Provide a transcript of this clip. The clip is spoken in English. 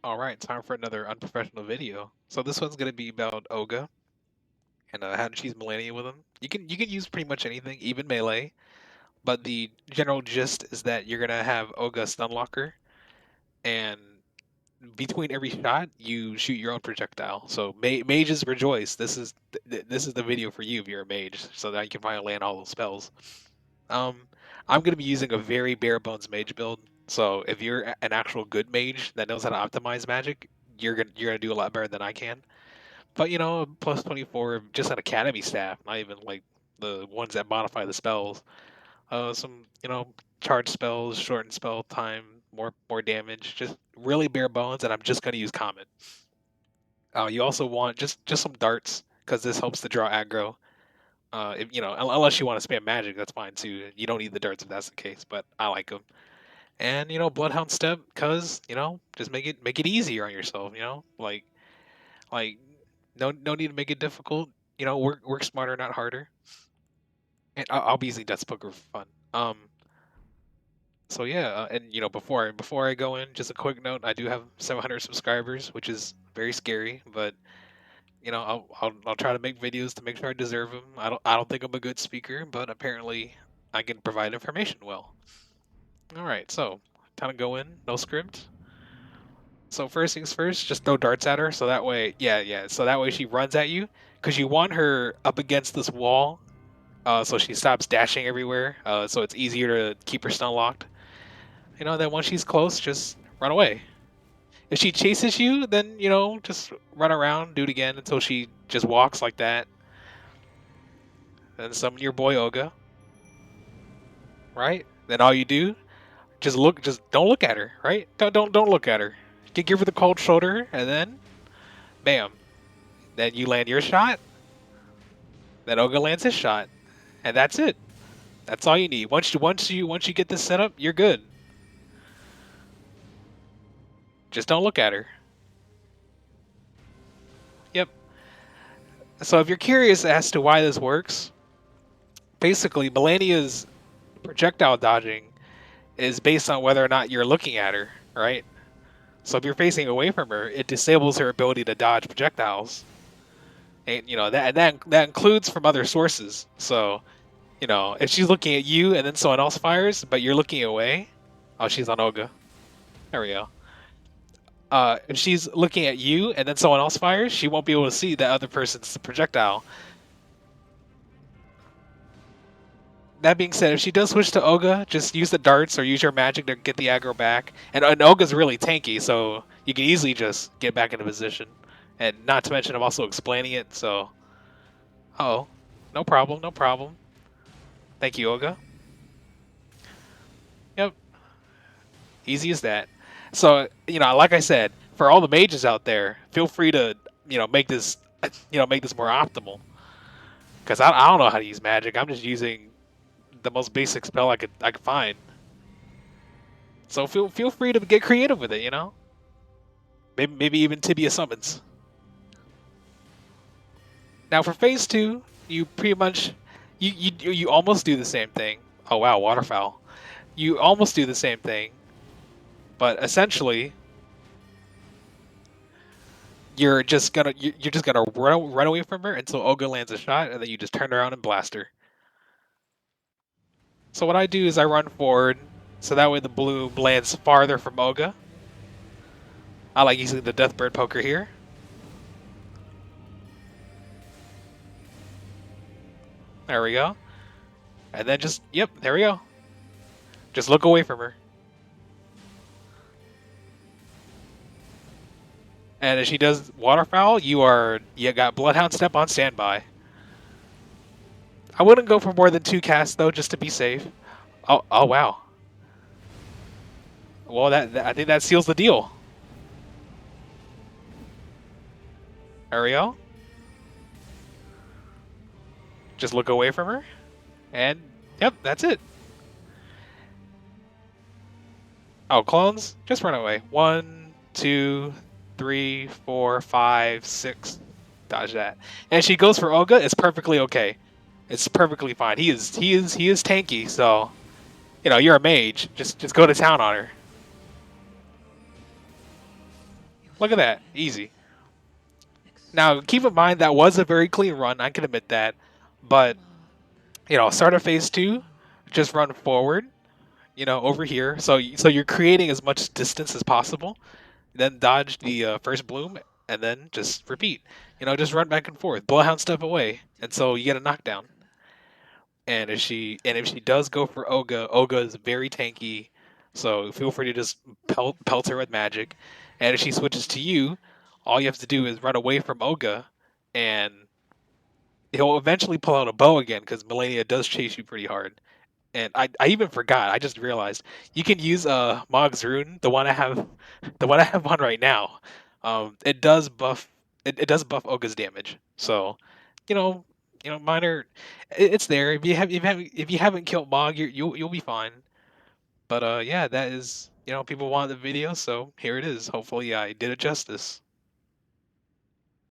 Alright, time for another unprofessional video. So this one's gonna be about Ohga and how to choose Malenia with him. You can use pretty much anything, even melee, but the general gist is that you're gonna have Ohga stun locker, and between every shot you shoot your own projectile. So mages rejoice. This is the video for you if you're a mage, so that you can finally land all those spells. Um, I'm gonna be using a very bare bones mage build. So if you're an actual good mage that knows how to optimize magic, you're gonna do a lot better than I can. But plus 24 just an academy staff, not even like the ones that modify the spells. Some charge spells, shorten spell time, more damage, just really bare bones, and I'm just gonna use common. You also want just some darts because this helps to draw aggro. If, unless you want to spam magic, that's fine too. You don't need the darts if that's the case, but I like them. And Bloodhound Step, cause just make it easier on yourself. Like no need to make it difficult. Work smarter, not harder. And I'll be using Death Poker for fun. So yeah, and before I go in, just a quick note: I do have 700 subscribers, which is very scary, but I'll try to make videos to make sure I deserve them. I don't think I'm a good speaker, but apparently I can provide information well. All right, so time to go in, no script. So first things first, just throw darts at her, so that way, yeah, so that way she runs at you, because you want her up against this wall, so she stops dashing everywhere, so it's easier to keep her stun locked. Then once she's close, just run away. If she chases you, then just run around, do it again until she just walks like that. Then summon your boy Ohga, right? Then all you do, just don't look at her, right? Don't look at her. Give her the cold shoulder, and then bam. Then you land your shot. Then Ohga lands his shot, and that's it. That's all you need. Once you get this set up, you're good. Just don't look at her. Yep. So if you're curious as to why this works, basically Malenia's projectile dodging is based on whether or not you're looking at her, right? So if you're facing away from her, it disables her ability to dodge projectiles. And that includes from other sources. So, if she's looking at you and then someone else fires, but you're looking away, oh, she's on Ohga. There we go. If she's looking at you and then someone else fires, she won't be able to see that other person's projectile. That being said, if she does switch to Ohga, just use the darts or use your magic to get the aggro back. And Ohga's really tanky, so you can easily just get back into position. And not to mention, I'm also explaining it, so... Oh, no problem, no problem. Thank you, Ohga. Yep, easy as that. So, like I said, for all the mages out there, feel free to, make this, make this more optimal. Because I don't know how to use magic. I'm just using the most basic spell I could find. So feel free to get creative with it. Maybe even tibia summons. Now for phase two, you pretty much you almost do the same thing. Oh wow, waterfowl. You almost do the same thing, but essentially you're just gonna run away from her until Ohga lands a shot, and then you just turn around and blast her. So what I do is I run forward, so that way the bloom lands farther from Ohga. I like using the Deathbird poker here. There we go. And then yep, there we go. Just look away from her. And if she does waterfowl, you got Bloodhound Step on standby. I wouldn't go for more than 2 casts though, just to be safe. Oh wow. Well, I think that seals the deal. There we go. Just look away from her, and yep, that's it. Oh, clones, just run away. 1, 2, 3, 4, 5, 6. Dodge that. And she goes for Ohga. It's perfectly okay. It's perfectly fine. He is tanky, so you're a mage. Just go to town on her. Look at that, easy. Now, keep in mind that was a very clean run. I can admit that, but start of phase two, just run forward. Over here. So you're creating as much distance as possible. Then dodge the first bloom, and then just repeat. Just run back and forth. Bloodhound step away, and so you get a knockdown. And if she does go for Ohga, Ohga is very tanky. So feel free to just pelt her with magic. And if she switches to you, all you have to do is run away from Ohga, and he'll eventually pull out a bow again because Malenia does chase you pretty hard. And I even forgot. I just realized you can use Mog's rune, the one I have on right now. It does buff it does buff Ogre's damage. So, you know, minor. It's there. If you haven't killed Mog, you'll be fine. But yeah, that is, people want the video, so here it is. Hopefully, I did it justice.